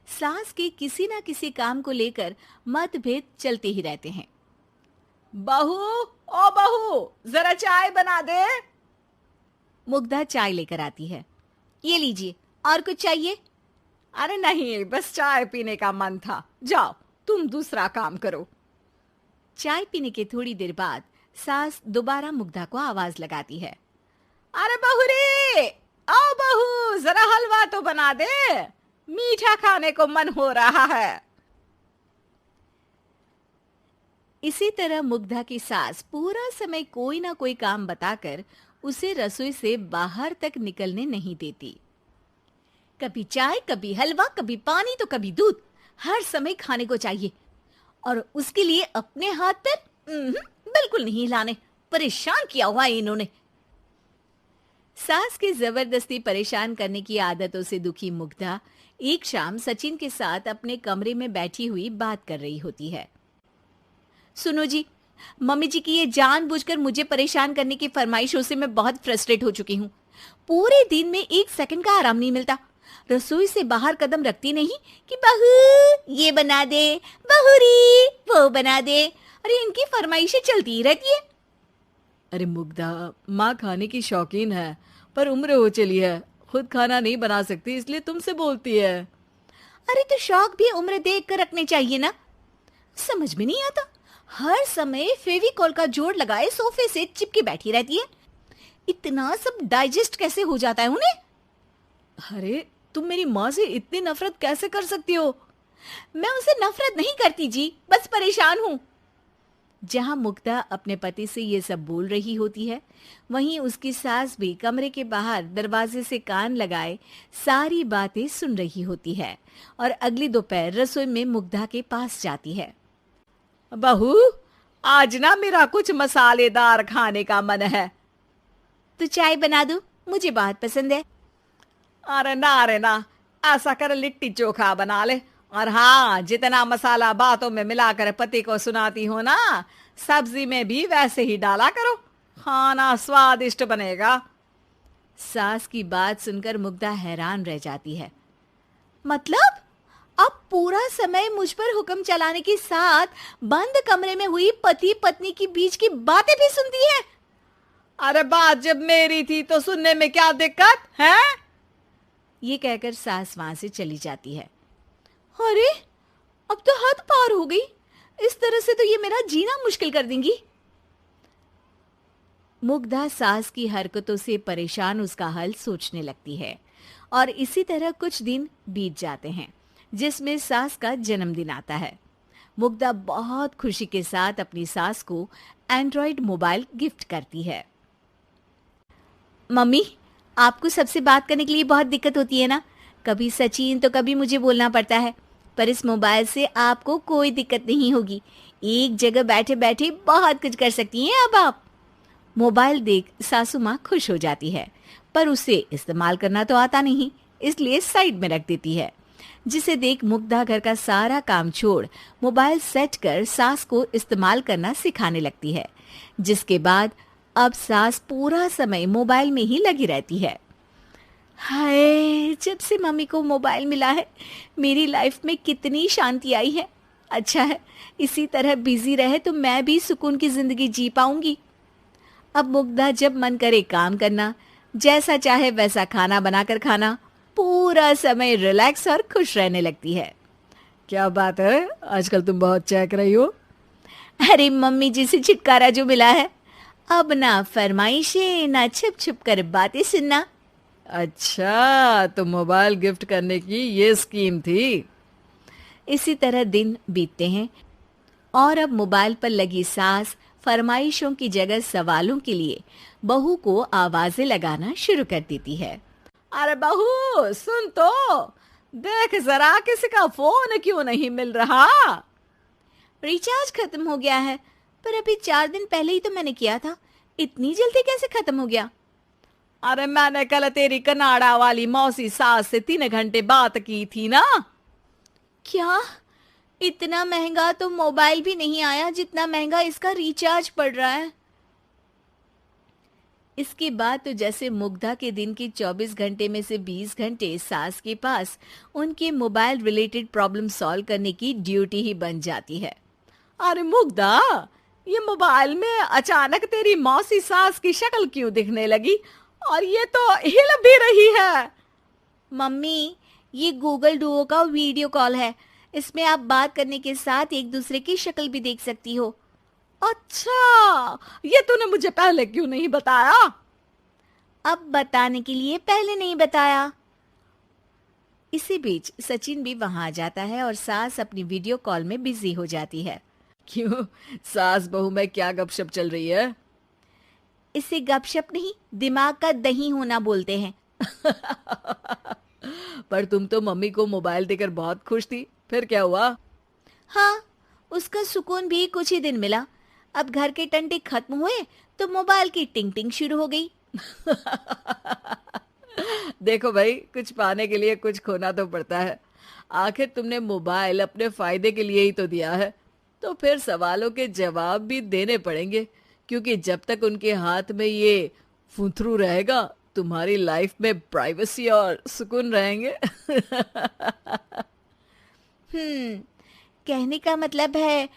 सास के किसी ना किसी काम को लेकर मतभेद चलते ही रहते हैं। बहू, ओ बहू, जरा चाय बना दे। मुग्धा चाय लेकर आती है। ये लीजिए, और कुछ चाहिए? अरे नहीं, बस चाय पीने का मन था। जाओ, तुम दूसरा काम करो। चाय पीने के थोड़ी देर बाद सास दोबारा मुग्धा को आवाज लगाती है। अरे बहू रे, आओ बहू, जरा हलवा तो बना दे, मीठा खाने को मन हो रहा है। इसी तरह मुग्धा की सास पूरा समय कोई ना कोई काम बताकर उसे रसोई से बाहर तक निकलने नहीं देती। कभी चाय, कभी हलवा, कभी पानी तो कभी दूध, हर समय खाने को चाहिए और उसके लिए अपने हाथ पैर बिल्कुल नहीं हिलाने। परेशान किया हुआ है इन्होंने। सास की जबरदस्ती परेशान करने की आदतों से दुखी मुग्धा एक शाम सचिन के साथ अपने कमरे में बैठी हुई बात कर रही होती है। सुनो जी, मम्मी जी की ये जानबूझकर मुझे परेशान करने की फरमाइशों से मैं बहुत फ्रस्ट्रेट हो चुकी हूँ। पूरे दिन में 1 सेकंड का आराम नहीं मिलता। रसोई से बाहर कदम रखती नहीं कि बहू ये बना दे, बहुरी वो बना दे। अरे इनकी फरमाइशें चलती ही रहती है। अरे मुग्धा, माँ खाने की शौकीन है, पर उम्र हो चली है, खुद खाना नहीं बना सकती, इसलिए तुमसे बोलती है। अरे तो शौक भी उम्र देख कर रखने चाहिए ना। समझ में नहीं आता, हर समय फेविकॉल का जोड़ लगाए सोफे से चिपके बैठी रहती है। इतना सब डाइजेस्ट कैसे हो जाता है उन्हें? अरे तुम मेरी माँ से इतनी नफरत कैसे कर सकती हो? मैं उनसे नफरत नहीं करती जी, बस परेशान हूँ। जहां मुग्धा अपने पति से ये सब बोल रही होती है, वहीं उसकी सास भी कमरे के बाहर दरवाजे से कान लगाए सारी बातें सुन रही होती है और अगली दोपहर रसोई में मुग्धा के पास जाती है। बहू, आज ना मेरा कुछ मसालेदार खाने का मन है। तो चाय बना दूं? मुझे बहुत पसंद है। अरे ना, ऐसा कर लिट्टी चोखा बना ले। और हाँ, जितना मसाला बातों में मिलाकर पति को सुनाती हो ना, सब्जी में भी वैसे ही डाला करो, खाना स्वादिष्ट बनेगा। सास की बात सुनकर मुग्धा हैरान रह जाती है। मतलब अब पूरा समय मुझ पर हुक्म चलाने के साथ बंद कमरे में हुई पति पत्नी की बीच की बातें भी सुनती है? अरे बात जब मेरी थी तो सुनने में क्या दिक्कत है? ये कहकर सास वहां से चली जाती है। अरे अब तो हद पार हो गई। इस तरह से तो ये मेरा जीना मुश्किल कर देंगी। मुग्धा सास की हरकतों से परेशान उसका हल सोचने लगती है और इसी तरह कुछ दिन बीत जाते हैं, जिसमें सास का जन्मदिन आता है। मुग्धा बहुत खुशी के साथ अपनी सास को एंड्रॉइड मोबाइल गिफ्ट करती है। मम्मी, आपको सबसे बात करने के लिए बहुत दिक्कत होती है ना? कभी सचिन तो कभी मुझे बोलना पड़ता है, पर इस मोबाइल से आपको कोई दिक्कत नहीं होगी। एक जगह बैठे बैठे बहुत कुछ कर सकती हैं अब आप। मोबाइल देख सासू माँ खुश हो जाती है, पर उसे इस्तेमाल करना तो आता नहीं, इसलिए साइड में रख देती है। जिसे देख मुग्धा घर का सारा काम छोड़ मोबाइल सेट कर सास को इस्तेमाल करना सिखाने लगती है, जिसके बाद अब सास पूरा समय मोबाइल में ही लगी रहती है। हाय, जब से मम्मी को मोबाइल मिला है मेरी लाइफ में कितनी शांति आई है। अच्छा है, इसी तरह बिजी रहे तो मैं भी सुकून की जिंदगी जी पाऊंगी। अब मुग्धा जब मन करे काम करना, जैसा चाहे वैसा खाना बनाकर खाना, पूरा समय रिलैक्स और खुश रहने लगती है। क्या बात है, आजकल तुम बहुत चहक रही हो। अरे मम्मी जी से छुटकारा जो मिला है, अब ना फरमाइशें ना छुप छुप कर बातें सुनना। अच्छा, तो मोबाइल गिफ्ट करने की ये स्कीम थी। इसी तरह दिन बीतते हैं और अब मोबाइल पर लगी सास फरमाइशों की जगह सवालों के लिए बहू को आवाजें लगाना शुरू कर देती है। अरे बहू सुन तो, देख जरा किसी का फोन क्यों नहीं मिल रहा? रिचार्ज खत्म हो गया है, पर अभी 4 दिन पहले ही तो मैंने किया था। इतनी जल्दी कैसे खत्म हो गया? अरे मैंने कल तेरी कनाडा वाली मौसी सास से 3 घंटे बात की थी ना। क्या? इतना महंगा तो मोबाइल भी नहीं आया जितना महंगा इसका रिचार्ज पड़ रहा है। इसके बाद तो जैसे मुग्धा के दिन के 24 घंटे में से 20 घंटे सास के पास उनके मोबाइल रिलेटेड प्रॉब्लम सॉल्व करने की ड्यूटी ही बन जाती है। अरे मुग्धा, ये मोबाइल में अचानक तेरी मौसी सास की शक्ल क्यों दिखने लगी? और ये तो हिल भी रही है। मम्मी, ये गूगल डुओ का वीडियो कॉल है। इसमें आप बात करने के साथ एक दूसरे की शक्ल भी देख सकती हो। अच्छा, ये तूने मुझे पहले क्यों नहीं बताया? अब बताने के लिए पहले नहीं बताया। इसी बीच सचिन भी वहां आ जाता है और सास अपनी वीडियो कॉल में बिजी हो जाती है। क्यों, सास बहू में क्या गपशप चल रही है? इसे गपशप नहीं, दिमाग का दही होना बोलते हैं। पर तुम तो मम्मी को मोबाइल देकर बहुत खुश थी, फिर क्या हुआ? हाँ, उसका सुकून भी कुछ ही दिन मिला। अब घर के टंटे खत्म हुए तो मोबाइल की टिंग टिंग शुरू हो गई। देखो भाई, कुछ पाने के लिए कुछ खोना तो पड़ता है। आखिर तुमने मोबाइल अपने फायदे के लिए ही तो दिया है, तो फिर सवालों के जवाब भी देने पड़ेंगे, क्योंकि जब तक उनके हाथ में ये फुंथरू रहेगा, तुम्हारी लाइफ में प्राइवेसी और सुकून रहेंगे। कहने का मतलब है